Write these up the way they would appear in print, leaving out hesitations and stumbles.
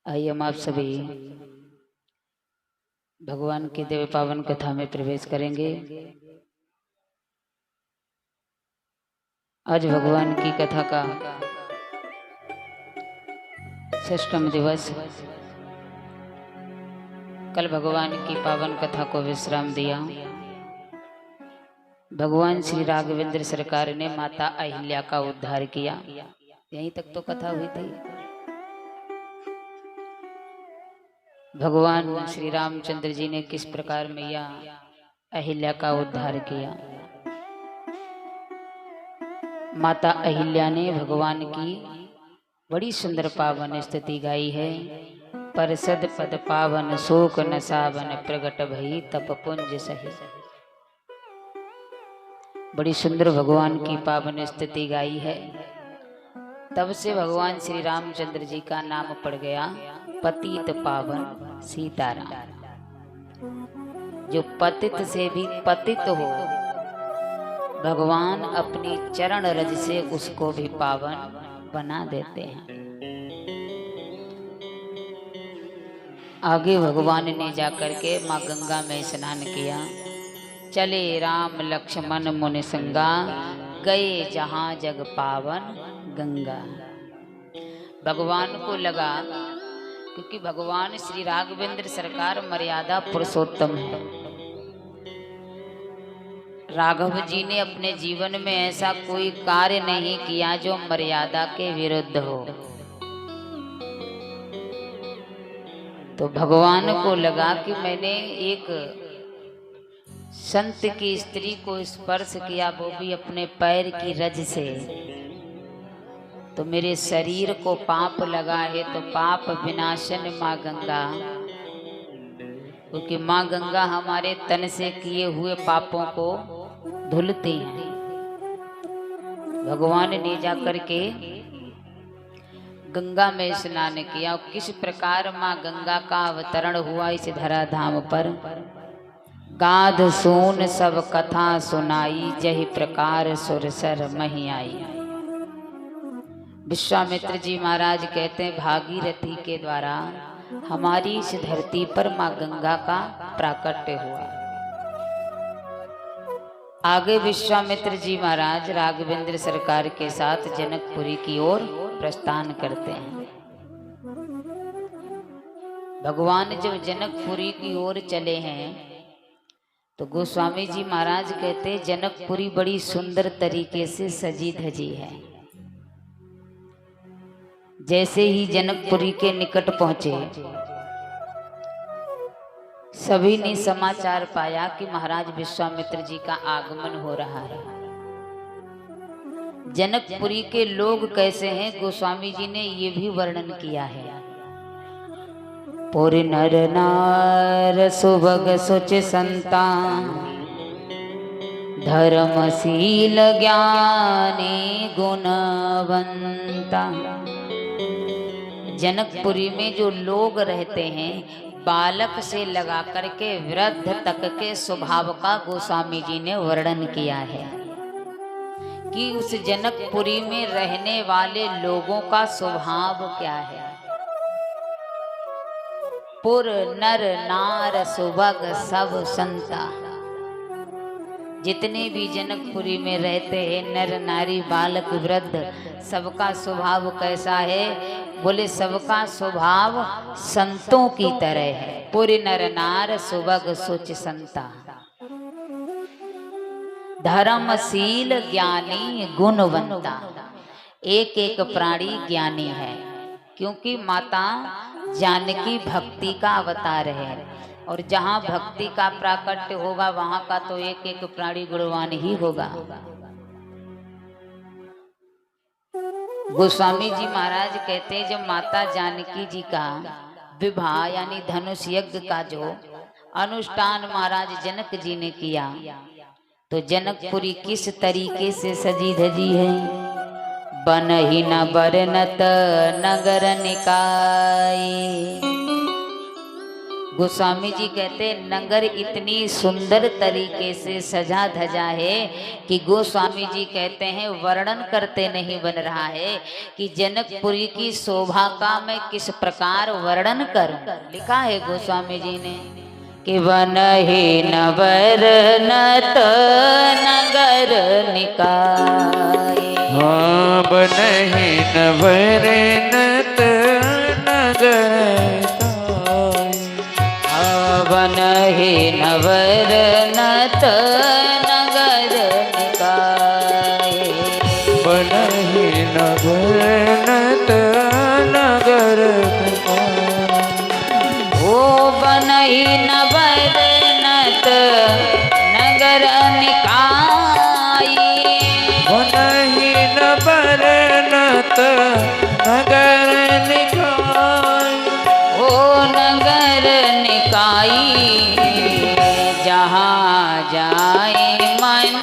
आइए हम आप सभी भगवान की दिव्य पावन कथा में प्रवेश करेंगे। आज भगवान की कथा का षष्ठम दिवस। कल भगवान की पावन कथा को विश्राम दिया। भगवान श्री राघवेंद्र सरकार ने माता अहिल्या का उद्धार किया। यहीं तक तो कथा हुई थी। भगवान श्री रामचंद्र जी ने किस प्रकार मैया अहिल्या का उद्धार किया। माता अहिल्या ने भगवान की बड़ी सुंदर पावन स्तुति गाई है। परसद पद पावन शोक नसावन प्रगट भई तप पुंज सही। बड़ी सुंदर भगवान की पावन स्तुति गाई है। तब से भगवान श्री रामचंद्र जी का नाम पड़ गया पतित पावन सीताराम। जो पतित से भी पतित हो, भगवान अपनी चरण रज से उसको भी पावन बना देते हैं। आगे भगवान ने जाकर के माँ गंगा में स्नान किया। चले राम लक्ष्मण मुनि संगा, गए जहां जग पावन गंगा। भगवान को लगा, क्योंकि भगवान श्री राघवेंद्र सरकार मर्यादा पुरुषोत्तम है। राघव जी ने अपने जीवन में ऐसा कोई कार्य नहीं किया जो मर्यादा के विरुद्ध हो। तो भगवान को लगा कि मैंने एक संत की स्त्री को स्पर्श किया, वो भी अपने पैर की रज से, तो मेरे शरीर को पाप लगा है। तो पाप विनाशन माँ गंगा, क्योंकि माँ गंगा हमारे तन से किए हुए पापों को धुलती हैं। भगवान ने जाकर के गंगा में स्नान किया। किस प्रकार माँ गंगा का अवतरण हुआ इस धराधाम पर। गाध सून सब कथा सुनाई, जहि प्रकार सुरसर मही आई। विश्वामित्र जी महाराज कहते हैं, भागीरथी के द्वारा हमारी इस धरती पर माँ गंगा का प्राकट्य हुआ। आगे विश्वामित्र जी महाराज राघवेंद्र सरकार के साथ जनकपुरी की ओर प्रस्थान करते हैं। भगवान जब जनकपुरी की ओर चले हैं तो गोस्वामी जी महाराज कहते, जनकपुरी बड़ी सुंदर तरीके से सजी धजी है। जैसे ही जनकपुरी के निकट पहुंचे, सभी ने समाचार पाया कि महाराज विश्वामित्र जी का आगमन हो रहा है। जनकपुरी के लोग कैसे हैं, गोस्वामी जी ने ये भी वर्णन किया है। पुर नर नार सुभग सुच संता, धर्मशील ज्ञानी गुणवंता। जनकपुरी में जो लोग रहते हैं, बालक से लगा करके वृद्ध तक के स्वभाव का गोस्वामी जी ने वर्णन किया है कि उस जनकपुरी में रहने वाले लोगों का स्वभाव क्या है। पुर नर नार सुभग सब संता। जितने भी जनकपुरी में रहते हैं, नर नारी बालक वृद्ध, सबका स्वभाव कैसा है? बोले सबका स्वभाव संतों की तरह है। पुर नर नार सुभग सुच संता, धर्मशील ज्ञानी गुणवंता। एक एक प्राणी ज्ञानी है, क्योंकि माता जानकी भक्ति का अवतार है। और जहाँ भक्ति का प्राकट्य होगा, वहां का तो एक एक प्राणी गुणवान ही होगा। गोस्वामी जी महाराज कहते हैं, जब माता जानकी जी का विवाह यानी धनुष यज्ञ का जो अनुष्ठान महाराज जनक जी ने किया, तो जनकपुरी किस तरीके से सजी धजी है। बन ही न बरनत नगर निकाय, गोस्वामी जी कहते नगर इतनी सुंदर तरीके से सजा धजा है कि गोस्वामी जी कहते हैं वर्णन करते नहीं बन रहा है कि जनकपुरी की शोभा का मैं किस प्रकार वर्णन करूं। लिखा है गोस्वामी जी ने कि बनहि नवर नत नगर निकाय। हाँ बनहि नवर नत नगर बनहि नवर नत नगर निकाय। बनहि नवर नत नगर ओ बनहि नवर नत नगर निकाय। बनहि नवर नत नगर निकाय। ओ नगर निकाई जहाँ जाए मन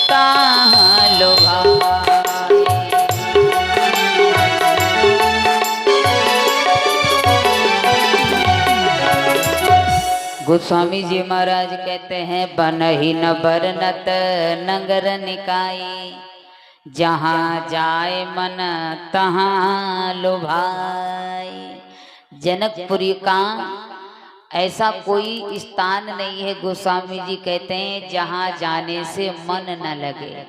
तहाँ लुभाए। गोस्वामी जी महाराज कहते हैं बनहि नबर नत नगर निकाई जहाँ जाए मन तहाँ लुभाए। जनकपुरी का ऐसा कोई स्थान नहीं है, गोस्वामी जी कहते हैं जहाँ जाने से मन न लगे।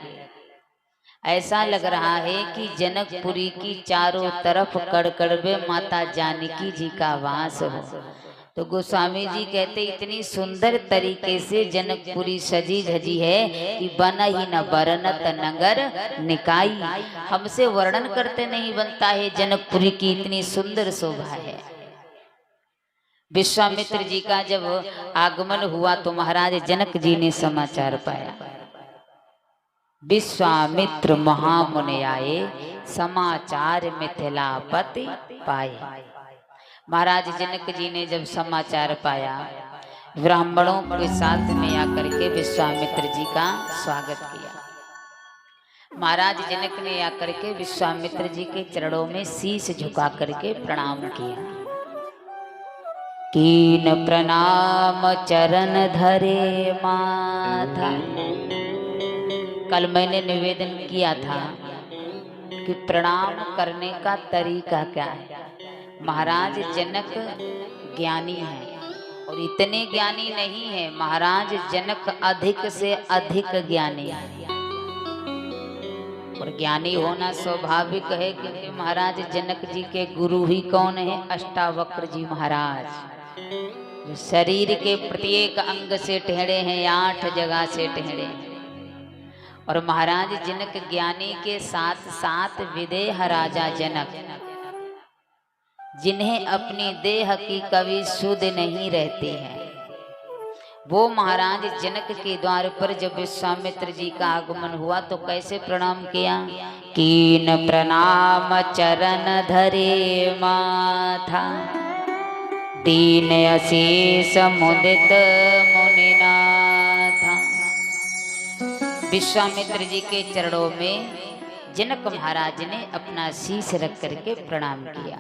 ऐसा लग रहा है कि जनकपुरी की चारों तरफ कड़कड़बे माता जानकी जी का वास हो। तो गोस्वामी जी कहते इतनी सुंदर तरीके से जनकपुरी सजी धजी है कि बनहि न बरनत नगर निकाई। हमसे वर्णन करते नहीं बनता है, जनकपुरी की इतनी सुंदर शोभा है। विश्वामित्र जी का जब आगमन हुआ तो महाराज जनक जी ने समाचार पाया। विश्वामित्र महामुनि आए समाचार मिथिलापति पाए। महाराज जनक जी ने जब समाचार पाया ब्राह्मणों के साथ में आकर के विश्वामित्र जी का स्वागत किया। महाराज जनक ने आकर के विश्वामित्र जी के चरणों में शीश झुका करके प्रणाम किया। कीन प्रणाम चरण धरे माथा। कल मैंने निवेदन किया था कि प्रणाम करने का तरीका क्या है। महाराज जनक ज्ञानी हैं और इतने ज्ञानी नहीं है, महाराज जनक अधिक से अधिक ज्ञानी है। और ज्ञानी होना स्वाभाविक है क्योंकि महाराज जनक जी के गुरु ही कौन है? अष्टावक्र जी महाराज, जो शरीर के प्रत्येक अंग से टेढ़े हैं, 8 जगह से टेढ़े हैं। और महाराज जनक ज्ञानी के साथ साथ विदेह राजा जनक, जिन्हें अपनी देह की कभी सुध नहीं रहती है, वो महाराज जनक के द्वार पर जब विश्वामित्र जी का आगमन हुआ तो कैसे प्रणाम किया? कीन प्रणाम चरण धरे माथा दीन अशीष मुदित मुनिनाथा। विश्वामित्र जी के चरणों में जनक महाराज ने अपना शीश रख करके प्रणाम किया,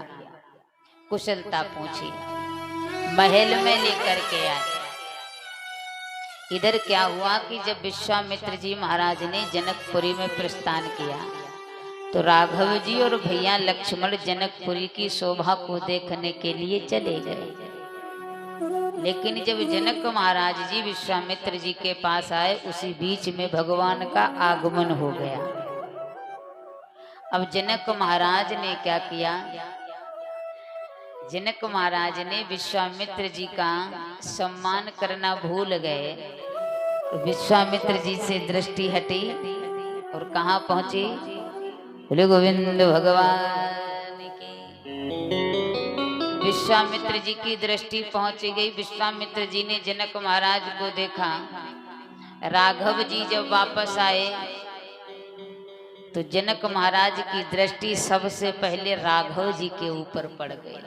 कुशलता पूछी, महल में लेकर के आए। इधर क्या हुआ कि जब विश्वामित्र जी महाराज ने जनकपुरी में प्रस्थान किया तो राघव जी और भैया लक्ष्मण जनकपुरी की शोभा को देखने के लिए चले गए। लेकिन जब जनक महाराज जी विश्वामित्र जी के पास आए उसी बीच में भगवान का आगमन हो गया। अब जनक महाराज ने क्या किया? जनक महाराज ने विश्वामित्र जी का सम्मान करना भूल गए। तो विश्वामित्र जी से दृष्टि हटी और कहाँ पहुंची? बोले गोविंद भगवान की। विश्वामित्र जी की दृष्टि पहुंच गई। विश्वामित्र जी ने जनक महाराज को देखा। राघव जी जब वापस आए तो जनक महाराज की दृष्टि सबसे पहले राघव जी के ऊपर पड़ गई।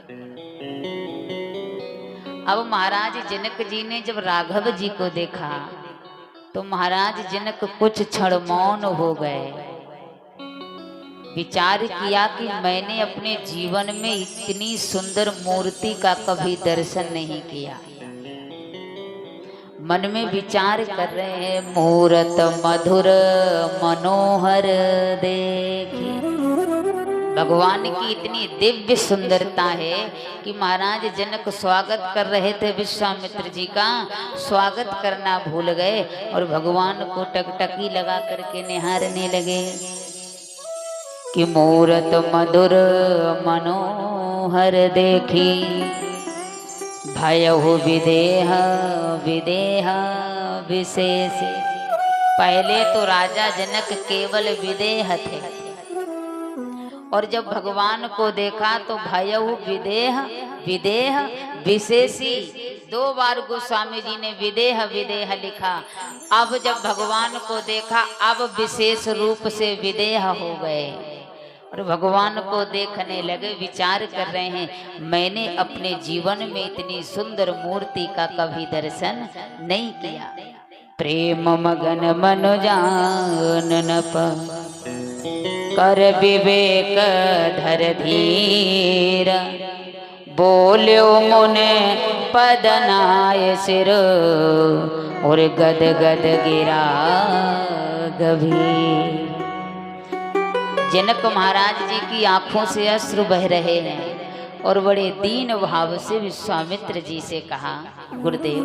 अब महाराज जनक जी ने जब राघव जी को देखा तो महाराज जनक कुछ क्षण मौन हो गए। विचार किया कि मैंने अपने जीवन में इतनी सुंदर मूर्ति का कभी दर्शन नहीं किया। मन में विचार कर रहे हैं, मूरत मधुर मनोहर देखी। भगवान की इतनी दिव्य सुंदरता है कि महाराज जनक स्वागत कर रहे थे विश्वामित्र जी का, स्वागत करना भूल गए और भगवान को टकटकी लगा करके निहारने लगे कि मूरत मधुर मनोहर देखी, भयहु विदेह विदेह विशेष। पहले तो राजा जनक केवल विदेह थे और जब भगवान को देखा तो भयहु विदेह विदेह विशेषी। 2 बार गोस्वामी जी ने विदेह विदेह लिखा। अब जब भगवान को देखा अब विशेष रूप से विदेह हो गए और भगवान को देखने लगे। विचार कर रहे हैं, मैंने अपने जीवन में इतनी सुंदर मूर्ति का कभी दर्शन नहीं किया। प्रेम मगन मन जानन कर विवेक धर धीर, बोल्यो मुने पदनाय सिर और गद गद गिरा गभीर। जनक महाराज जी की आंखों से अश्रु बह रहे हैं और बड़े दीन भाव से विश्वामित्र जी से कहा, गुरुदेव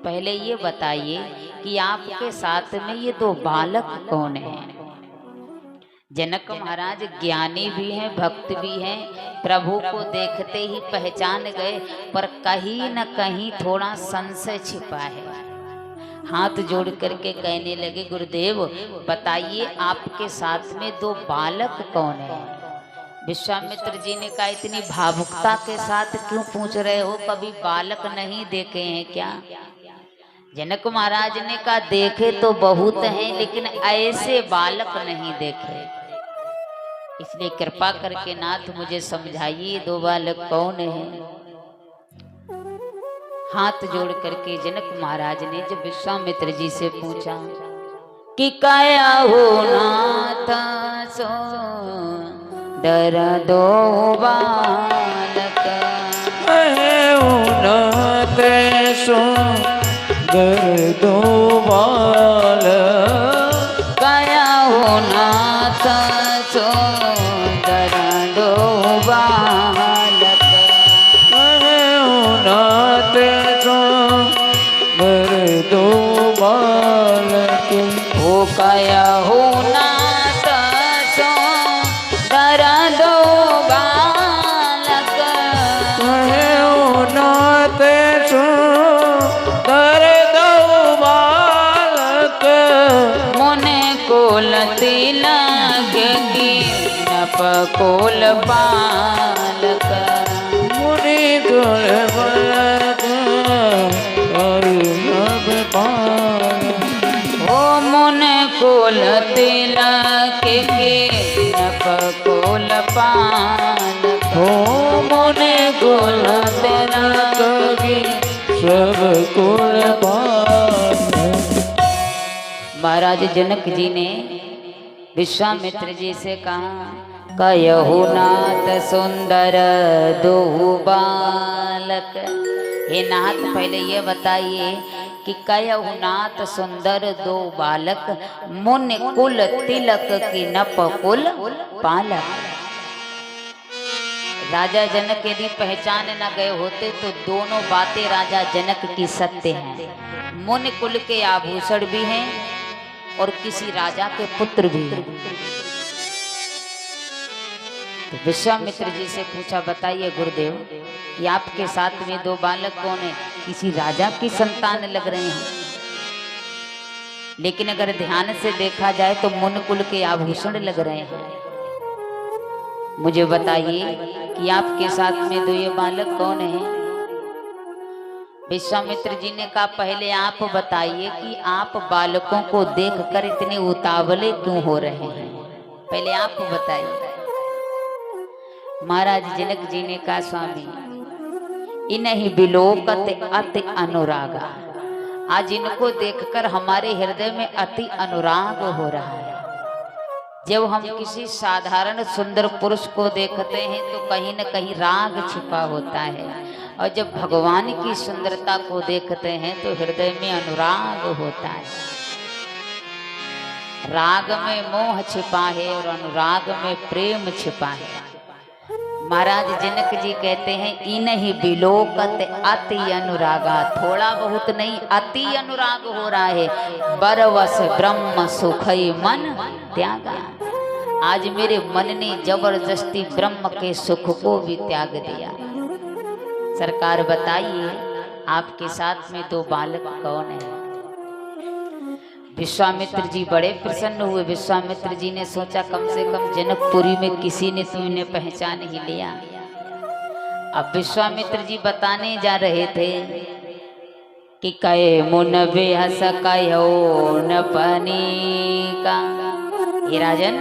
पहले ये बताइए कि आपके साथ में ये 2 बालक कौन हैं? जनक महाराज ज्ञानी भी हैं, भक्त भी हैं, प्रभु को देखते ही पहचान गए, पर कहीं न कहीं थोड़ा संशय छिपा है। हाथ जोड़ करके कहने लगे, गुरुदेव बताइए आपके साथ में 2 बालक कौन है? विश्वामित्र जी ने कहा, इतनी भावुकता के साथ क्यों पूछ रहे हो, कभी बालक नहीं देखे हैं क्या? जनक महाराज ने कहा, देखे तो बहुत हैं लेकिन ऐसे बालक नहीं देखे, इसलिए कृपा करके नाथ मुझे समझाइए 2 बालक कौन हैं? हाथ जोड़ करके जनक महाराज ने जब विश्वामित्र जी से पूछा कि काया हो नाथ सो डर 2 बालक, नाथ सो डर 2 बालक, काया हो नाथ सो डर 2 बालक, नाथ सो डर 2 बालक, ओ काया हो नाथ सो डर 2 बालक, नाथ सो डर 2 बालक, मुने कोल तिलक की नप कोल बालक, मुनि कुल बालक और नभ बालक, ओ मुने कोल तिलक की नप कोल बालक, हो मुनि कुल तिलक की सब कुल बालक। महाराज जनक जी ने विश्वामित्र जी से कहा, कयहु नाथ सुंदर 2 बालक। हे नाथ पहले ये बताइए कि कयहु नाथ सुंदर 2 बालक, मुन कुल तिलक की नप कुल पालक। राजा जनक यदि पहचान न गए होते तो दोनों बातें राजा जनक की सत्य हैं। मुन कुल के आभूषण भी हैं और किसी राजा के पुत्र भी हैं। तो विश्वामित्र जी से पूछा, बताइए गुरुदेव कि आपके साथ में 2 बालक कौन है? किसी राजा की संतान लग रहे हैं, लेकिन अगर ध्यान से देखा जाए तो मुन कुल के आभूषण लग रहे हैं। मुझे बताइए कि आपके साथ में 2 ये बालक कौन है? विश्वामित्र जी ने कहा, पहले आप बताइए कि आप बालकों को देखकर इतने उतावले क्यों हो रहे हैं, पहले आप बताइए। महाराज जनक जी ने कहा, स्वामी इन्हीं बिलोकत अति अनुरागा, आज इनको देखकर हमारे हृदय में अति अनुराग हो रहा है। जब हम किसी साधारण सुंदर पुरुष को देखते हैं तो कहीं न कहीं राग छिपा होता है, और जब भगवान की सुंदरता को देखते हैं तो हृदय में अनुराग होता है। राग में मोह छिपा है और अनुराग में प्रेम छिपा है। महाराज जनक जी कहते हैं इन ही बिलोकत अति अनुरागा, थोड़ा बहुत नहीं अति अनुराग हो रहा है। बरवस ब्रह्म सुखई मन त्यागा, आज मेरे मन ने जबरदस्ती ब्रह्म के सुख को भी त्याग दिया। सरकार बताइए आपके साथ में 2 बालक कौन है? विश्वामित्र जी बड़े प्रसन्न हुए। विश्वामित्र जी ने सोचा कम से कम जनकपुरी में किसी ने तो इन्हें पहचान ही लिया। अब विश्वामित्र जी बताने जा रहे थे कि कहे मुन बेहस कहो न पनी का, ये राजन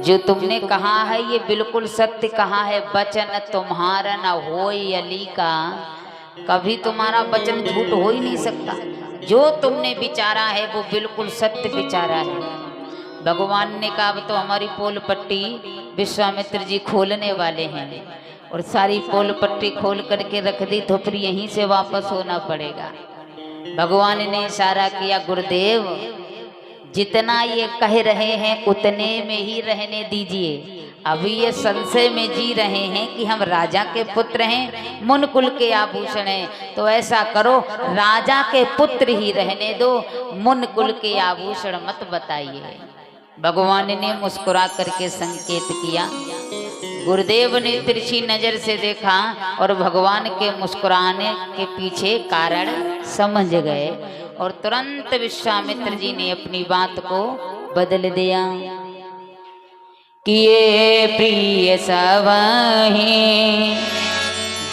जो तुमने कहा है ये बिल्कुल सत्य कहा है। वचन तुम्हारा न होय अली का, कभी तुम्हारा वचन झूठ हो ही नहीं सकता। जो तुमने विचारा है वो बिल्कुल सत्य विचारा है। भगवान ने कहा अब तो हमारी पोल पट्टी विश्वामित्र जी खोलने वाले हैं, और सारी पोल पट्टी खोल करके रख दी तो फिर यहीं से वापस होना पड़ेगा। भगवान ने इशारा किया गुरुदेव जितना ये कह रहे हैं उतने में ही रहने दीजिए। अभी ये संशय में जी रहे हैं कि हम राजा के पुत्र हैं, मुन कुल के आभूषण हैं, तो ऐसा करो राजा के पुत्र ही रहने दो, मुन कुल के आभूषण मत बताइए। भगवान ने मुस्कुरा करके संकेत किया। गुरुदेव ने तिरछी नजर से देखा और भगवान के मुस्कुराने के पीछे कारण समझ गए, और तुरंत विश्वामित्र जी ने अपनी बात को बदल दिया कि ये प्रिय सवही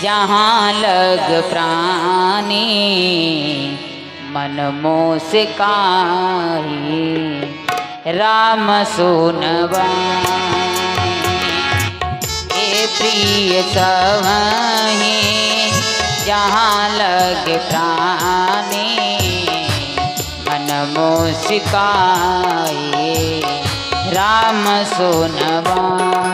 जहाँ लग प्राणी, मन मोह से काहि राम सुनवाई। ये प्रिय सवही जहाँ लग प्राणी, मन मोह से काहि राम सुनवाई।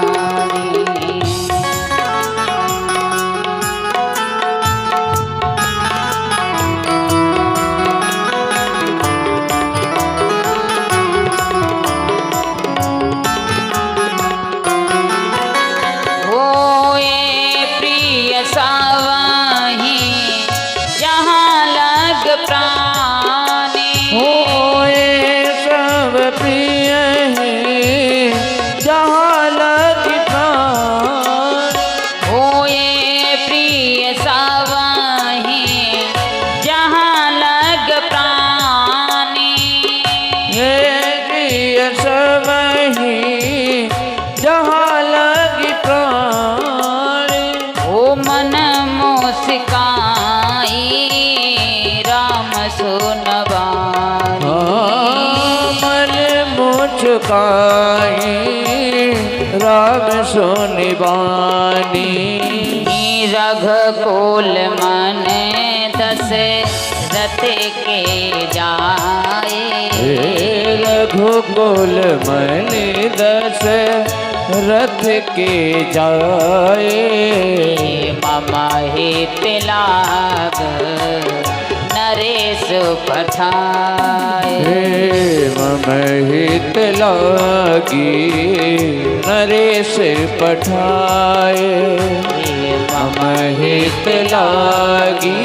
राम सुनिबानी रघुकुल मन दशरथ के जाए, रघुकुल मन दशरथ के जाए। मम हित लाभ नरेश पठाए, मम हित लागी नरेश पठाए। मम हित लागी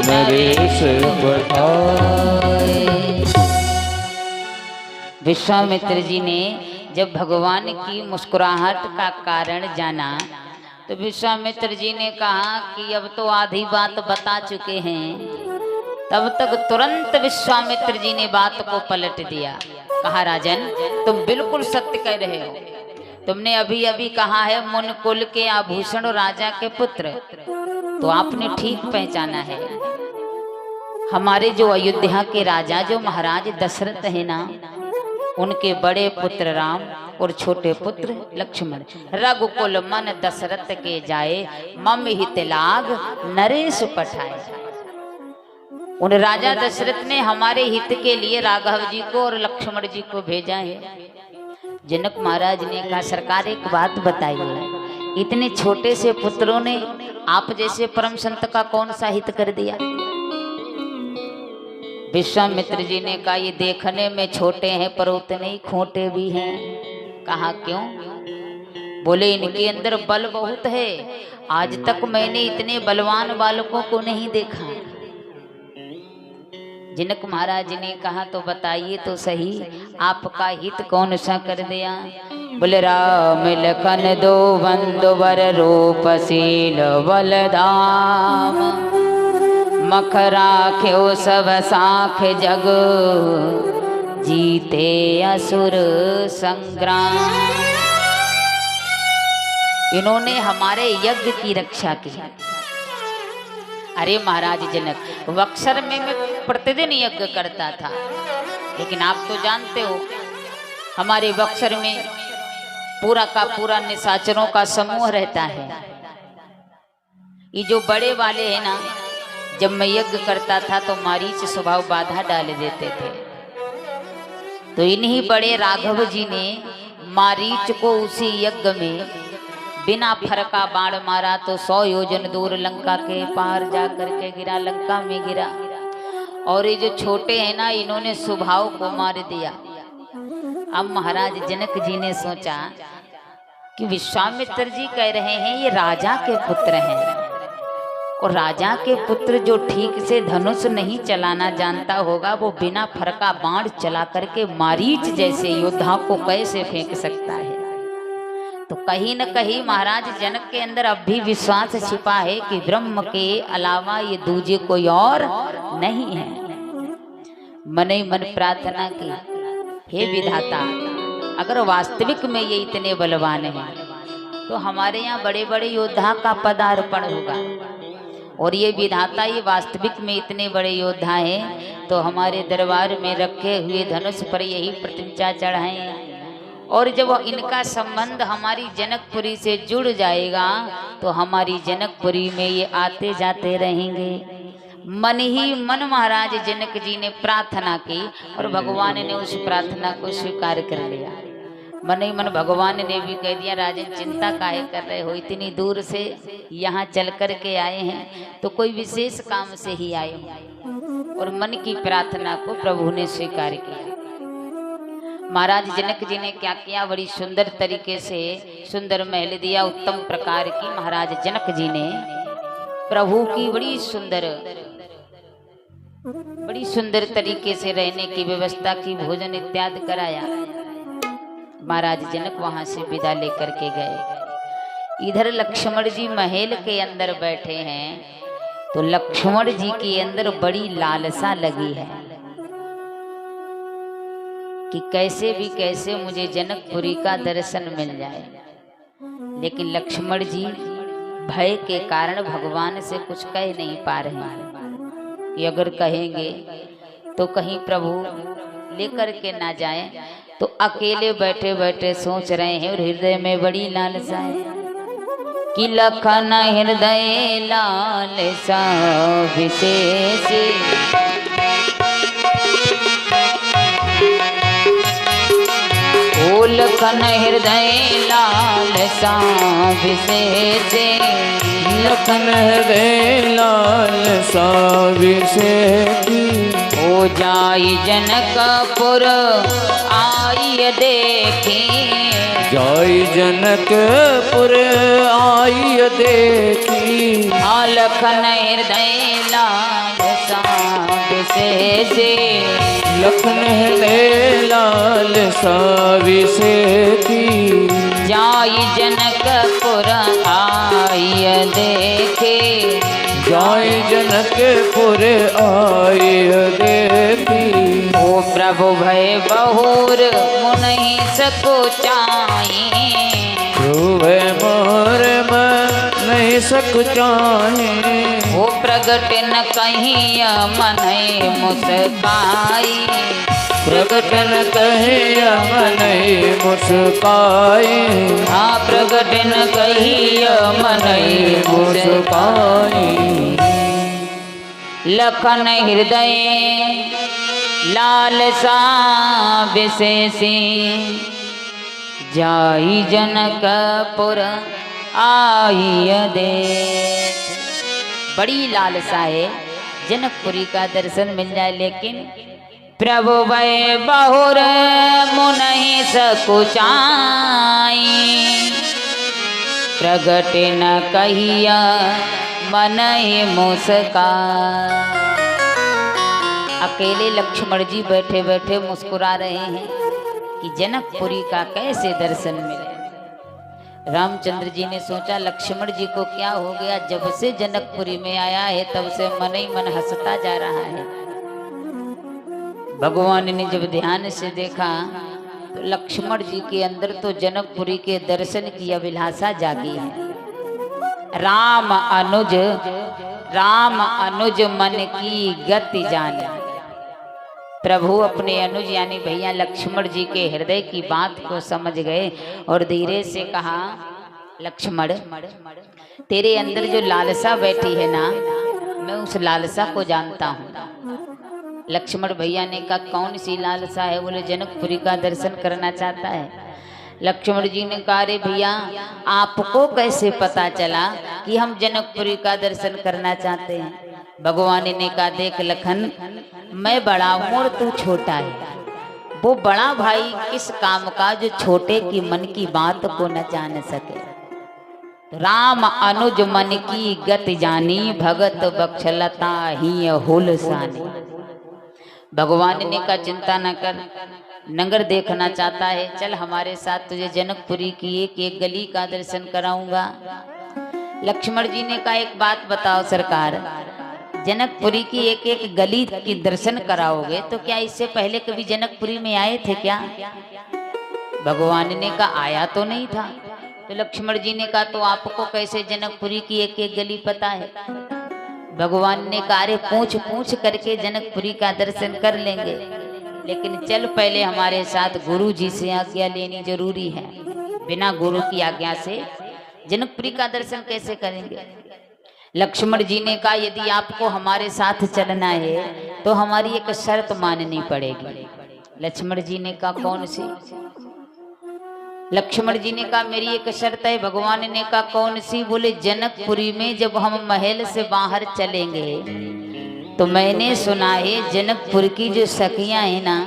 नरेश पठाए। विश्वामित्र जी ने जब भगवान की मुस्कुराहट का कारण जाना तो विश्वामित्र जी ने कहा कि अब तो आधी बात बता चुके हैं। तब तक तुरंत विश्वामित्र जी ने बात को पलट दिया। कहा राजन तुम बिल्कुल सत्य कह रहे हो। तुमने अभी अभी कहा है मुन कुल के आभूषण राजा के पुत्र, तो आपने ठीक पहचाना है। हमारे जो अयोध्या के राजा जो महाराज दशरथ है ना, उनके बड़े पुत्र राम और छोटे पुत्र लक्ष्मण। रघुकुल मन दशरथ के जाए, मम हित लाग नरेश पठाए। उन राजा दशरथ ने हमारे हित के लिए राघव जी को और लक्ष्मण जी को भेजा है। जनक महाराज ने कहा सरकार एक बात बताइए, इतने छोटे से पुत्रों ने आप जैसे परम संत का कौन सा हित कर दिया? विश्वामित्र जी ने कहा ये देखने में छोटे हैं पर उतने ही खोटे भी हैं। कहा क्यों? बोले इनके अंदर बल बहुत है, आज तक मैंने इतने बलवान बालकों को नहीं देखा। जनक महाराज ने कहा तो बताइए तो सही, आपका हित कौन सा कर दिया? बोले राम लखन दो बंधु वर रूप शील बलधाम, मख राख्यो सब साख जग, जीते असुर संग्राम। इन्होंने हमारे यज्ञ की रक्षा की। अरे महाराज जनक, वक्सर में मैं प्रतिदिन यज्ञ करता था, लेकिन आप तो जानते हो हमारे वक्सर में पूरा का पूरा निशाचरों का समूह रहता है। ये जो बड़े वाले हैं ना, जब मैं यज्ञ करता था तो मारीच स्वभाव बाधा डाल देते थे। तो इन्हीं बड़े राघव जी ने मारीच को उसी यज्ञ में बिना फरका बाण मारा तो 100 योजन दूर लंका के पार जा करके गिरा, लंका में गिरा। और ये जो छोटे हैं ना, इन्होंने स्वभाव को मार दिया। अब महाराज जनक जी ने सोचा कि विश्वामित्र जी कह रहे हैं ये राजा के पुत्र हैं, और राजा के पुत्र जो ठीक से धनुष नहीं चलाना जानता होगा, वो बिना फरका बाण चला करके मारीच जैसे योद्धा को कैसे फेंक सकता है? तो कहीं न कहीं महाराज जनक के अंदर अब भी विश्वास छिपा है कि ब्रह्म के अलावा ये दूजे कोई और नहीं है। मन ही मन प्रार्थना की, हे विधाता, अगर वास्तविक में ये इतने बलवान हैं तो हमारे यहाँ बड़े बड़े योद्धा का पदार्पण होगा, और ये विधाता ये वास्तविक में इतने बड़े योद्धा हैं तो हमारे दरबार में रखे हुए धनुष पर यही प्रतिज्ञा चढ़ाएं, और जब इनका संबंध हमारी जनकपुरी से जुड़ जाएगा तो हमारी जनकपुरी में ये आते जाते रहेंगे। मन ही मन महाराज जनक जी ने प्रार्थना की, और भगवान ने उस प्रार्थना को स्वीकार कर लिया। मन ही मन भगवान ने भी कह दिया, राजन चिंता काहे कर रहे हो, इतनी दूर से यहाँ चल कर के आए हैं तो कोई विशेष काम से ही आए हो। और मन की प्रार्थना को प्रभु ने स्वीकार किया। महाराज जनक जी ने क्या किया, बड़ी सुंदर तरीके से सुंदर महल दिया, उत्तम प्रकार की महाराज जनक जी ने प्रभु की बड़ी सुंदर तरीके से रहने की व्यवस्था की, भोजन इत्यादि कराया। महाराज जनक वहां से विदा लेकर के गए। इधर लक्ष्मण जी महल के अंदर बैठे हैं, तो लक्ष्मण जी के अंदर बड़ी लालसा लगी है कि कैसे भी कैसे मुझे जनकपुरी का दर्शन मिल जाए। लेकिन लक्ष्मण जी भय के कारण भगवान से कुछ कह नहीं पा रहे हैं कि अगर कहेंगे तो कहीं प्रभु लेकर के ना जाए। तो अकेले बैठे बैठे सोच रहे हैं, और हृदय में बड़ी लालसा है कि लखन हृदय लालसा विशेष, लखन हृदय लालसा विशेष, लखन हृदय लालसा विशेष। हो जाई जनकपुर आई देखी, जाई जनकपुर आई देखी। लखन हृदय लालसा विशेष, लखन हृदय लालसा विशेष। जाई जनकपुर आई देखे, जाई जनकपुर आई देखी। ओ प्रभु भय बहुर मुनहि सको चाही, ध्रुवे मोर मन नहीं सक चाहे। ओ प्रगट न कहीं मन मुस्काई, प्रगट न कहे मन मुस्काए। हाँ प्रगट न कहीं मन मुस्काए। लखन हृदय लालसा विशेषी, जाई जनकपुर आई देख। बड़ी लालसा है जनकपुरी का दर्शन मिल जाए, लेकिन प्रभु वै बहुर मुनहि सकुचाई, प्रगट न कहिया मन ही मुस्कान। अकेले लक्ष्मण जी बैठे बैठे मुस्कुरा रहे हैं कि जनकपुरी का कैसे दर्शन मिले। रामचंद्र जी ने सोचा लक्ष्मण जी को क्या हो गया, जब से जनकपुरी में आया है तब से मन ही मन हंसता जा रहा है। भगवान ने जब ध्यान से देखा तो लक्ष्मण जी के अंदर तो जनकपुरी के दर्शन की अभिलाषा जागी है। राम अनुज मन की गति जाने। प्रभु अपने अनुज यानी भैया लक्ष्मण जी के हृदय की बात को समझ गए और धीरे से कहा, लक्ष्मण तेरे अंदर जो लालसा बैठी है ना, मैं उस लालसा को जानता हूँ। लक्ष्मण भैया ने कहा कौन सी लालसा है? बोले जनकपुरी का दर्शन करना चाहता है। लक्ष्मण जी ने कहा अरे भैया आपको कैसे पता चला कि हम जनकपुरी का दर्शन करना चाहते हैं? भगवान ने कहा देख लखन, मैं बड़ा हूं और तू छोटा है। वो बड़ा भाई किस काम का जो छोटे की मन की बात को न जान सके। राम अनुज मन की गति जानी, भगत बक्षलता ही हुलसानी। भगवान ने कहा चिंता न कर, नगर देखना चाहता है, चल हमारे साथ तुझे जनकपुरी की एक एक गली का दर्शन कराऊंगा। लक्ष्मण जी ने कहा एक बात बताओ सरकार, जनकपुरी की एक एक गली की दर्शन कराओगे तो क्या इससे पहले कभी जनकपुरी में आए थे क्या? भगवान ने कहा आया तो नहीं था। तो लक्ष्मण जी ने कहा तो आपको कैसे जनकपुरी की एक एक गली पता है? भगवान ने कहा अरे पूछ पूछ करके जनकपुरी का दर्शन कर लेंगे, लेकिन चल पहले हमारे साथ गुरु जी से आज्ञा लेनी जरूरी है। बिना गुरु की आज्ञा से जनकपुरी का दर्शन कैसे करेंगे? लक्ष्मण जी ने कहा यदि आपको हमारे साथ चलना है तो हमारी एक शर्त माननी पड़ेगी। लक्ष्मण जी ने कहा कौन सी? लक्ष्मण जी ने कहा मेरी एक शर्त है। भगवान ने कहा कौन सी? बोले जनकपुरी में जब हम महल से बाहर चलेंगे तो मैंने सुना है जनकपुर की जो सखियां हैं ना,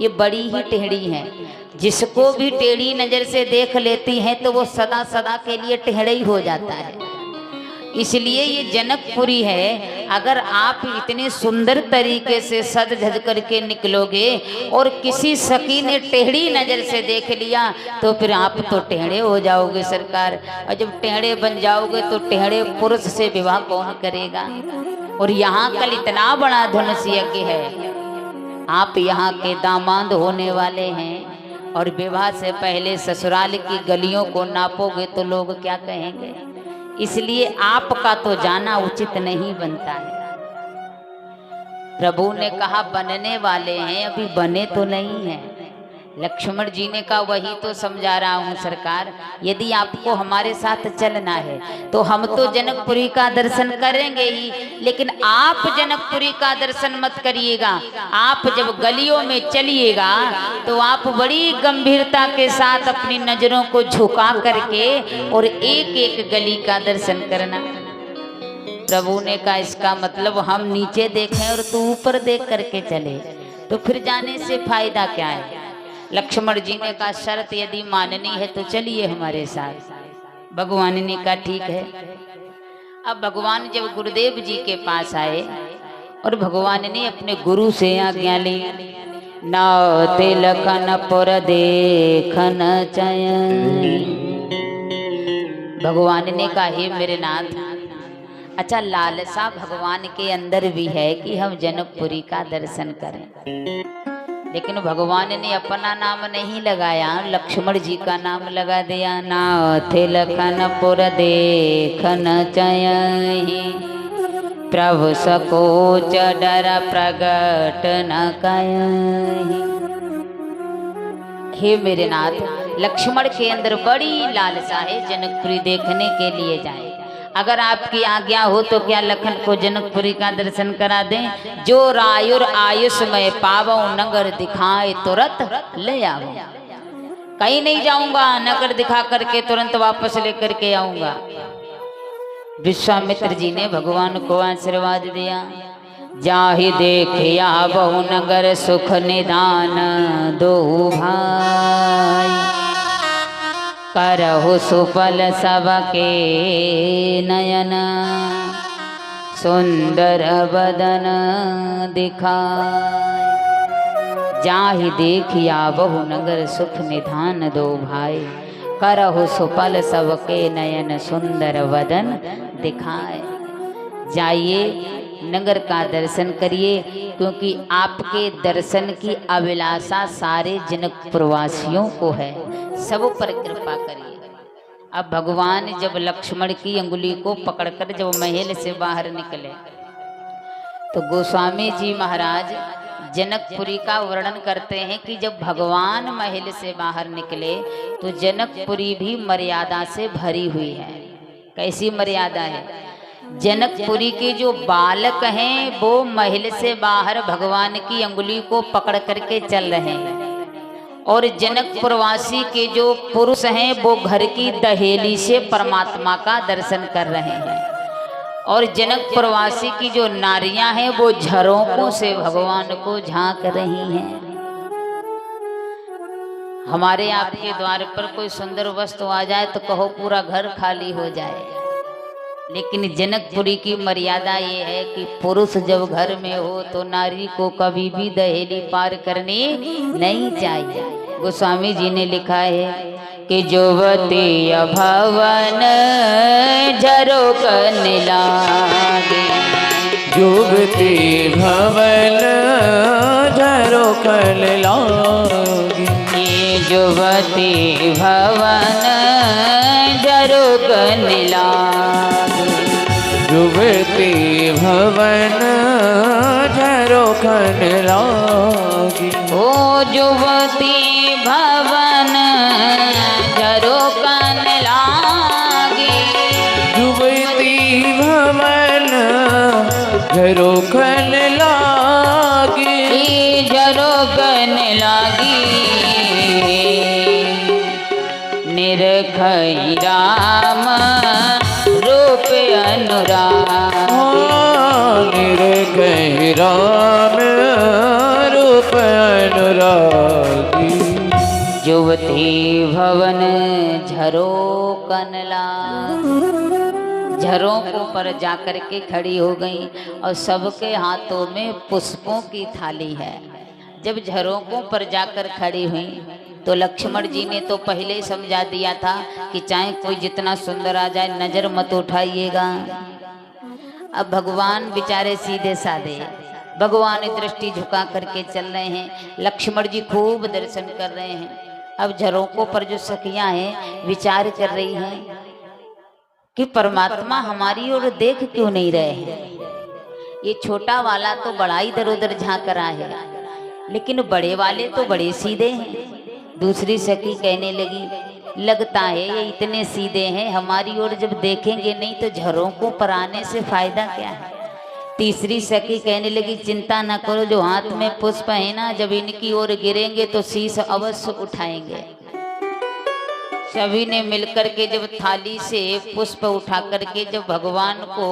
ये बड़ी ही टेढ़ी हैं। जिसको भी टेढ़ी नजर से देख लेती हैं तो वो सदा सदा के लिए टेढ़ा ही हो जाता है। इसलिए ये जनकपुरी है। अगर आप इतने सुंदर तरीके से सज धज करके निकलोगे और किसी सखी ने टेढ़ी नजर से देख लिया तो फिर आप तो टेढ़े हो जाओगे सरकार। और जब टेढ़े बन जाओगे तो टेढ़े पुरुष से विवाह कौन करेगा? और यहाँ कल इतना बड़ा धनुष यज्ञ है, आप यहाँ के दामाद होने वाले हैं और विवाह से पहले ससुराल की गलियों को नापोगे तो लोग क्या कहेंगे? इसलिए आपका तो जाना उचित नहीं बनता है। प्रभु ने कहा बनने वाले हैं, अभी बने तो नहीं हैं। लक्ष्मण जी ने कहा वही तो समझा रहा हूँ सरकार, यदि आपको हमारे साथ चलना है तो हम तो जनकपुरी का दर्शन करेंगे ही, लेकिन आप जनकपुरी का दर्शन मत करिएगा। आप जब गलियों में चलिएगा तो आप बड़ी गंभीरता के साथ अपनी नजरों को झुका करके और एक एक गली का दर्शन करना। प्रभु ने कहा इसका मतलब हम नीचे देखें और तू ऊपर देख करके चले, तो फिर जाने से फायदा क्या है? लक्ष्मण जी ने कहा शर्त यदि माननी है तो चलिए हमारे साथ। भगवान ने कहा ठीक है। अब भगवान जब गुरुदेव जी के पास आए और भगवान ने अपने गुरु से आज्ञा ली, नाते लखन पुर देखन चयन। भगवान ने कहा हे मेरे नाथ, अच्छा लालसा भगवान के अंदर भी है कि हम जनकपुरी का दर्शन करें, लेकिन भगवान ने अपना नाम नहीं लगाया, लक्ष्मण जी का नाम लगा दिया। नाथ लखन पुर देखन चयहि, प्रभु सकोच डर प्रगट न कयहि। हे मेरे नाथ, लक्ष्मण के अंदर बड़ी लालसा है जनकपुरी देखने के लिए जाए। अगर आपकी आज्ञा हो तो क्या लखन को जनकपुरी का दर्शन करा दें? जो रायुर आयुष में पावो, नगर दिखाए तुरंत ले आओ। कहीं नहीं जाऊंगा, नगर दिखा करके तुरंत वापस लेकर के आऊंगा। विश्वामित्र जी ने भगवान को आशीर्वाद दिया। जाहि देखिया बहु नगर सुख निदान दो भाई, करहु सुफल सबके नयन सुंदर बदन दिखाय। जाहि देखिया बहु नगर सुख निधान दो भाई, करहु सुफल सबके नयन सुंदर वदन दिखाए। जाइए नगर का दर्शन करिए, क्योंकि आपके दर्शन की अभिलाषा सारे जनक प्रवासियों को है, सब पर कृपा करिए। अब भगवान जब लक्ष्मण की अंगुली को पकड़कर जब महल से बाहर निकले, तो गोस्वामी जी महाराज जनकपुरी का वर्णन करते हैं कि जब भगवान महल से बाहर निकले तो जनकपुरी भी मर्यादा से भरी हुई है। कैसी मर्यादा है? जनकपुरी के जो बालक हैं वो महल से बाहर भगवान की अंगुली को पकड़ करके चल रहे हैं, और जनक प्रवासी के जो पुरुष हैं वो घर की दहेली से परमात्मा का दर्शन कर रहे हैं, और जनक प्रवासी की जो नारियां हैं वो झरोकों से भगवान को झांक रही हैं। हमारे आपके द्वार पर कोई सुंदर वस्तु आ जाए तो कहो पूरा घर खाली हो जाए, लेकिन जनकपुरी की मर्यादा ये है कि पुरुष जब घर में हो तो नारी को कभी भी दहेली पार करनी नहीं चाहिए। गोस्वामी जी ने लिखा है कि युवती भवन झरोकन लागे, युवती भवन झरोकन लागे, युवती भवन झरोकन लागे, युवती भवन झरोकन लागे। ओ युवती भवन झरोकन लागे, युवती भवन झरोकन लागे, झरोकन लागी। निरखई राम रूप अनुराग, निरखई राम रूप अनुरागी। युवती भवन झरोकन लागी, झरोकों पर जाकर के खड़ी हो गई और सबके हाथों में पुष्पों की थाली है। जब झरोकों पर जाकर खड़ी हुई तो लक्ष्मण जी ने तो पहले ही समझा दिया था कि चाहे कोई जितना सुंदर आ जाए नजर मत उठाइएगा। अब भगवान बेचारे सीधे साधे, भगवान दृष्टि झुका करके चल रहे हैं, लक्ष्मण जी खूब दर्शन कर रहे हैं। अब झरोकों पर जो सखियां हैं विचार कर रही हैं कि परमात्मा हमारी ओर देख क्यों नहीं रहे हैं। ये छोटा वाला तो बड़ा इधर उधर झांक रहा है, लेकिन बड़े वाले तो बड़े सीधे हैं। दूसरी सखी कहने लगी, लगता है ये इतने सीधे हैं, हमारी ओर जब देखेंगे नहीं तो झरोकों पर आने से फायदा क्या है। तीसरी सखी कहने लगी, चिंता न करो, जो हाथ में पुष्प है ना, जब इनकी ओर गिरेंगे तो शीश अवश्य उठाएंगे। सभी ने मिलकर के जब थाली से पुष्प उठा करके जब भगवान को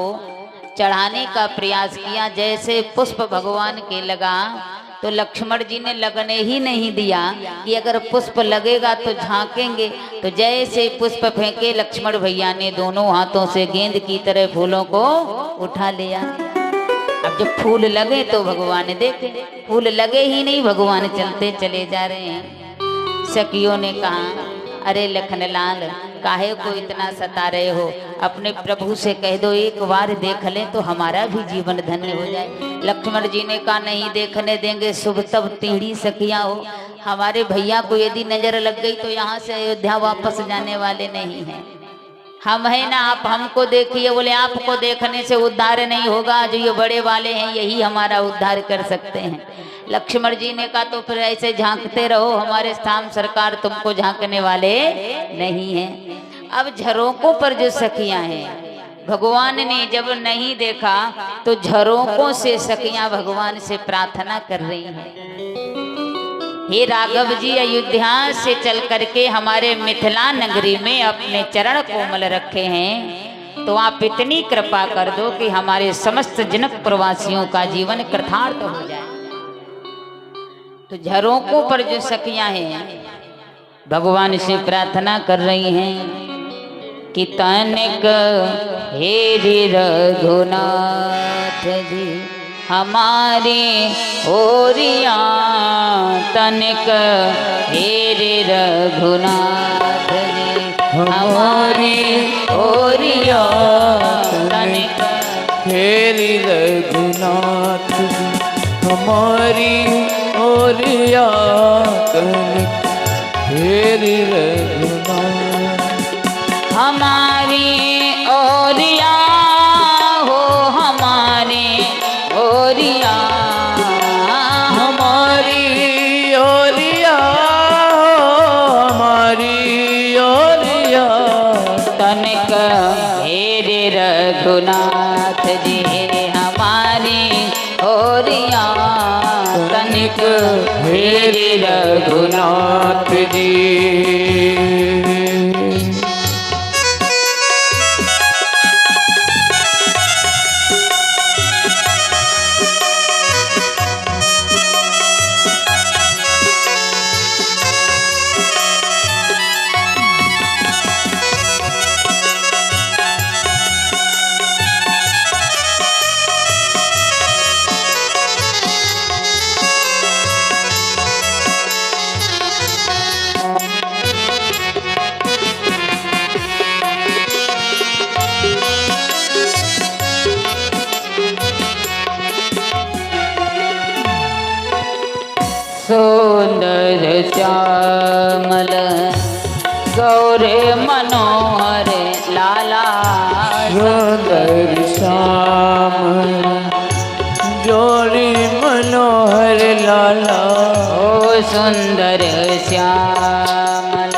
चढ़ाने का प्रयास किया, जैसे पुष्प भगवान के लगा तो लक्ष्मण जी ने लगने ही नहीं दिया कि अगर पुष्प लगेगा तो झांकेंगे। तो जैसे पुष्प फेंके लक्ष्मण भैया ने दोनों हाथों से गेंद की तरह फूलों को उठा लिया। अब जब फूल लगे तो भगवान देखे, फूल लगे ही नहीं, भगवान चलते चले जा रहे हैं। सखियों ने कहा, अरे लखनलाल काहे को इतना सता रहे हो, अपने प्रभु से कह दो एक बार देख ले तो हमारा भी जीवन धन्य हो जाए। लक्ष्मण जी ने कहा, नहीं देखने देंगे, शुभ तब टेढ़ी सखियां हो, हमारे भैया को यदि नजर लग गई तो यहाँ से अयोध्या वापस जाने वाले नहीं हैं। हम है ना, आप हमको देखिए। बोले आपको देखने से उद्धार नहीं होगा, जो ये बड़े वाले हैं यही हमारा उद्धार कर सकते हैं। लक्ष्मण जी ने कहा, तो फिर ऐसे झांकते रहो, हमारे स्थान सरकार तुमको झांकने वाले नहीं हैं। अब झरोकों पर जो सखियां हैं, भगवान ने जब नहीं देखा तो झरोकों से सखियां भगवान से प्रार्थना कर रही हैं, हे राघव जी, अयोध्या से चल करके हमारे मिथिला नगरी में अपने चरण कोमल रखे हैं, तो आप इतनी कृपा कर दो कि हमारे समस्त जनक प्रवासियों का जीवन कृतार्थ हो जाए। तो झरोकों पर जो सखियां हैं भगवान से प्रार्थना कर रही हैं कि तनिक हेरि रघुनाथ जी हमारे ओरिया, तनिक हेरि रघुनाथ जी हमारे ओरिया, तनिक हेरि रघुनाथ जी हमारी ओरिया, तनिक हेरि रघुनाथ हमारी ओरिया हो, हमारे ओरिया, हमारी ओरिया हो, हमारी ओरिया, तनिक हेरि रघुनाथ जी हमारी ओरिया, तनिक हेरि रघुनाथ जी। सुंदर श्यामल गौरे मनोहर लाला, सुंदर श्यामल जोड़ी मनोहर लाला, ओ सुंदर श्यामल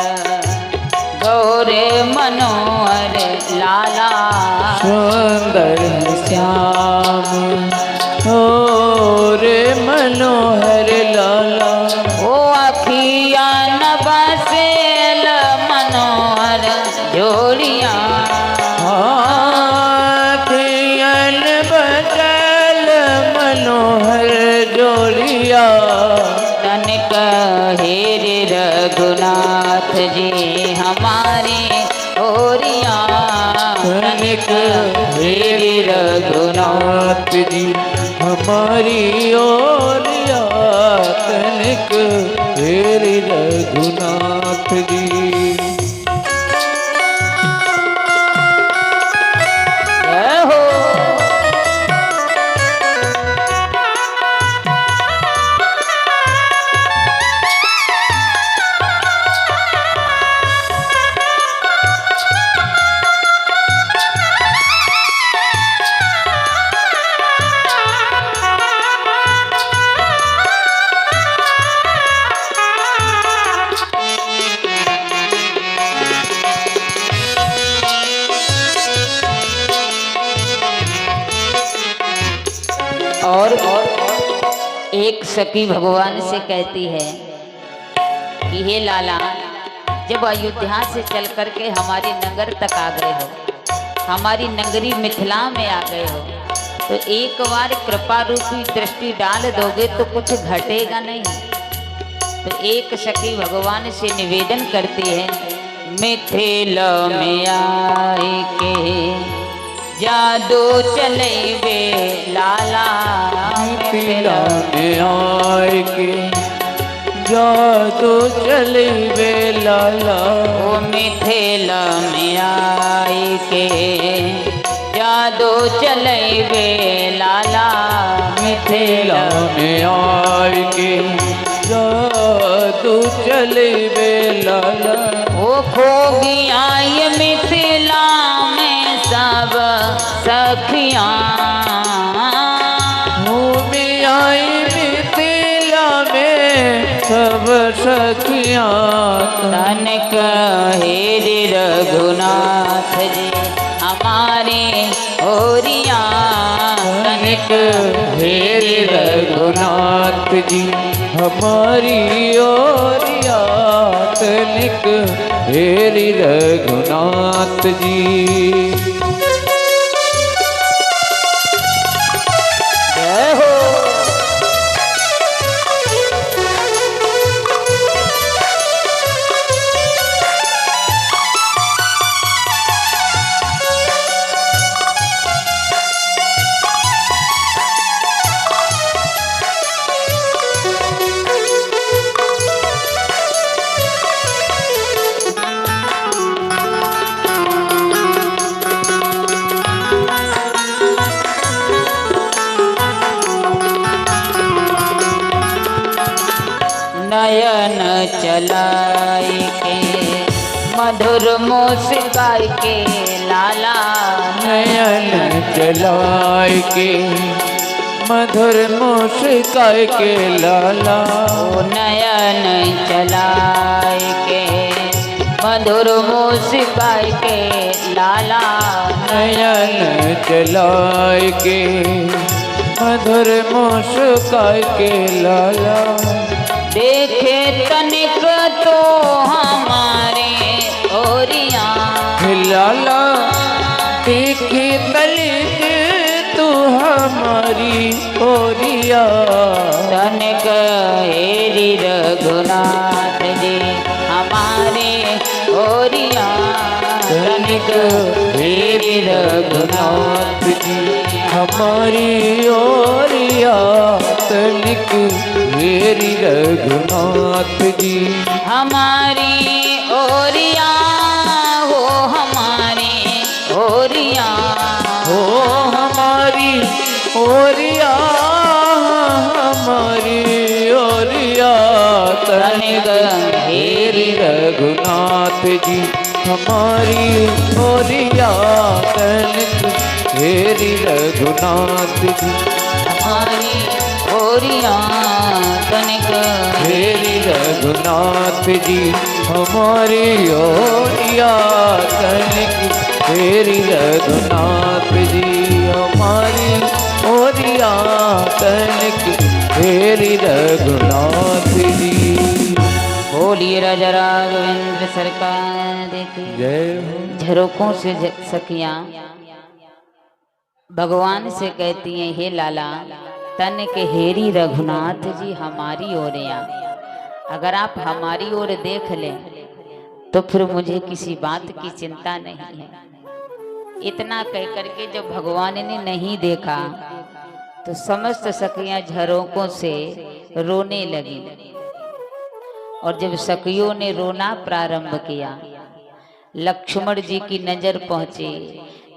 गौरे मनोहर लाला, सुंदर श्याम रे मनोहर लाला, ओ अखिया नबसेल मनोहर जोड़िया, आखियन बदल मनोहर जोड़िया, तनिक हेरि रघुनाथ जी हमारे ओरिया, तनिक हेरि रघुनाथ जी हमारी ओरिया, तनिक हेरि रघुनाथ जी। जय हो। और एक सखी भगवान से कहती है कि हे लाला, जब अयोध्या से चल करके हमारी नगर तक आ गए हो, हमारी नगरी मिथिला में आ गए हो, तो एक बार कृपा रूपी दृष्टि डाल दोगे तो कुछ घटेगा नहीं। तो एक सखी भगवान से निवेदन करती है, मिथिला में आए के जादू चलेबे लाला, मिथिला में आए के जादू चलेबे लाला, ओ मिथिला में आए के जादू चलेबे लाला, मिथिला में आए के जादू चलेबे लाला, ओ खोगिया ये मिथिला में सब सखियाँ, घूमी आई मिथिला में सब सखियाँ, तनिक हेरि रघुनाथ जी हमारे ओरिया, तनिक तनिक हेरि रघुनाथ जी हमारी ओरिया तनिक हेरी रघुनाथ जी। जय हो। नयन चलाई के मधुर मुस्काई के लाला, नयन चलाय के मधुर मुस्काई के लाला। ओ नयन चलाई के मधुर मुस्काई के लाला, नयन चलाय के मधुर मुस्काई के लाला। देखे तनिक तो हमारे ओरिया, लाला देखे तनिक तू हमारी ओरिया। तनिक हेरी रघुनाथ जी हमारे ओरिया, तनिक हेरी रघुनाथ जी हमारी ओरिया तनिक हेरी रघुनाथ जी। हमारी ओरिया हो, हमारी ओरिया हो हमारी ओरिया, हमारी ओरिया तनिक हेरी रघुनाथ जी। हमारी ओरिया तनिक हेरी रघुनाथ जी। हमारी ओरिया तनिक हेरी रघुनाथ जी। हमारी ओरिया तनिक हेरी रघुनाथ जी। हमारी ओरिया तनिक हेरी रघुनाथ जी। बोलिए राजा राघवेंद्र सरकार की जय हो। झरोकों से सखियां भगवान से कहती हैं, हे लाला तन के हेरी रघुनाथ जी हमारी ओरिया। अगर आप हमारी ओर देख लें तो फिर मुझे किसी बात की चिंता नहीं है। इतना कह करके जब भगवान ने नहीं देखा तो समस्त सखियां झरोकों से रोने लगी। और जब सखियों ने रोना प्रारंभ किया, लक्ष्मण जी की नजर पहुंची।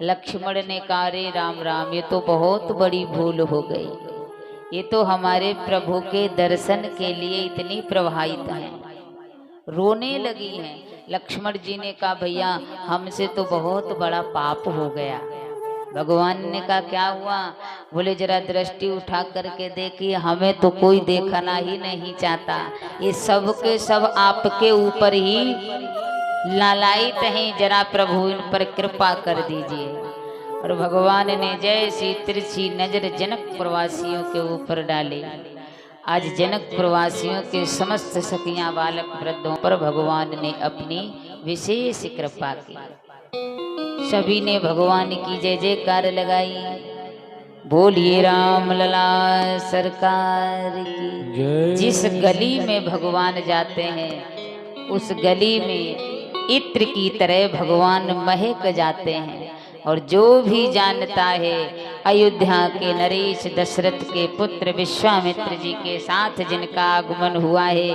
लक्ष्मण ने कहा, रे राम राम, ये तो बहुत बड़ी भूल हो गई। ये तो हमारे प्रभु के दर्शन के लिए इतनी प्रवाहित हैं, रोने लगी हैं। लक्ष्मण जी ने कहा, भैया हमसे तो बहुत बड़ा पाप हो गया। भगवान ने कहा, क्या हुआ? बोले, जरा दृष्टि उठा करके देखिए, हमें तो कोई देखना ही नहीं चाहता। ये सब के सब आपके ऊपर ही लालायित हैं, जरा प्रभु इन पर कृपा कर दीजिए। और भगवान ने जैसी तिरछी नजर जनक प्रवासियों के ऊपर डाली। आज जनक प्रवासियों के समस्त सखियां बालक वृद्धों पर भगवान ने अपनी विशेष कृपा की। सभी ने भगवान की जय जयकार लगाई। बोलिए राम लला सरकार की। जिस गली में भगवान जाते हैं उस गली में इत्र की तरह भगवान महक जाते हैं। और जो भी जानता है अयोध्या के नरेश दशरथ के पुत्र विश्वामित्र जी के साथ जिनका आगमन हुआ है,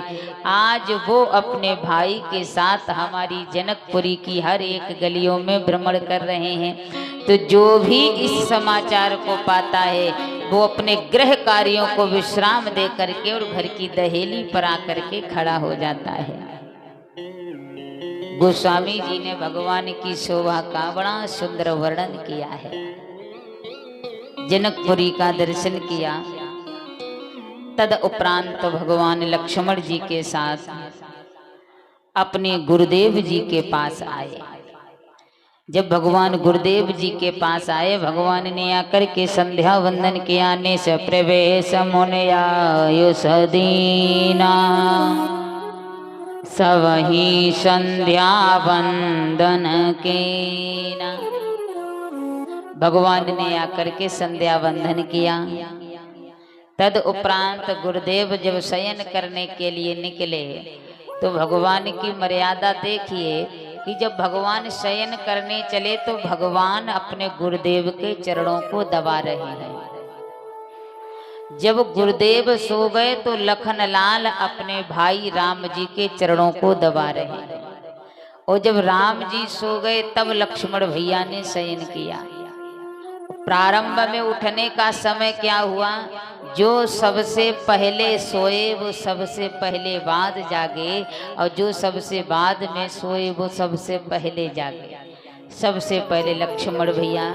आज वो अपने भाई के साथ हमारी जनकपुरी की हर एक गलियों में भ्रमण कर रहे हैं। तो जो भी इस समाचार को पाता है वो अपने गृह कार्यों को विश्राम दे करके और घर की दहेली पर आकर के खड़ा हो जाता है। गोस्वामी जी ने भगवान की शोभा का बड़ा सुंदर वर्णन किया है। जनकपुरी का दर्शन किया, तद उपरांत भगवान लक्ष्मण जी के साथ अपने गुरुदेव जी के पास आए। जब भगवान गुरुदेव जी के पास आए, भगवान ने आकर के संध्या वंदन किया। ने स प्रवेश मुनयायुष दीना, सवही संध्या वंदन कीना। भगवान ने आकर के संध्या वंदन किया। तद उपरांत गुरुदेव जब शयन करने के लिए निकले तो भगवान की मर्यादा देखिए कि जब भगवान शयन करने चले तो भगवान अपने गुरुदेव के चरणों को दबा रहे हैं। जब गुरुदेव सो गए तो लखनलाल अपने भाई राम जी के चरणों को दबा रहे हैं। और जब राम जी सो गए तब लक्ष्मण भैया ने शयन किया। प्रारंभ में उठने का समय क्या हुआ, जो सबसे पहले सोए वो सबसे पहले बाद जागे, और जो सबसे बाद में सोए वो सबसे पहले जागे। सबसे पहले लक्ष्मण भैया,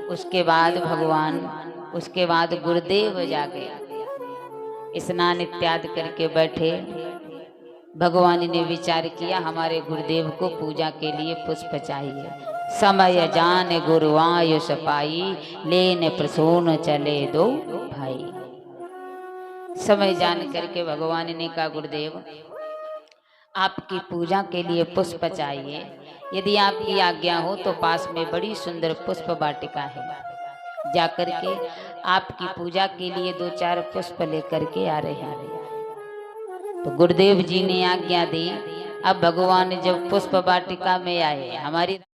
उसके बाद भगवान, उसके बाद गुरुदेव जागे। स्नान इत्यादि करके बैठे। भगवान ने विचार किया हमारे गुरुदेव को पूजा के लिए पुष्प चाहिए। समय जान गुरुआयुष पाई, लेन प्रसून चले दो भाई। समय जान करके भगवान ने कहा गुरुदेव आपकी पूजा के लिए पुष्प चाहिए। यदि आपकी आज्ञा हो तो पास में बड़ी सुंदर पुष्प वाटिका है, जाकर के आपकी पूजा के लिए 2-4 पुष्प लेकर के आ रहे हैं। तो गुरुदेव जी ने आज्ञा दी। अब भगवान जब पुष्प वाटिका में आए, हमारी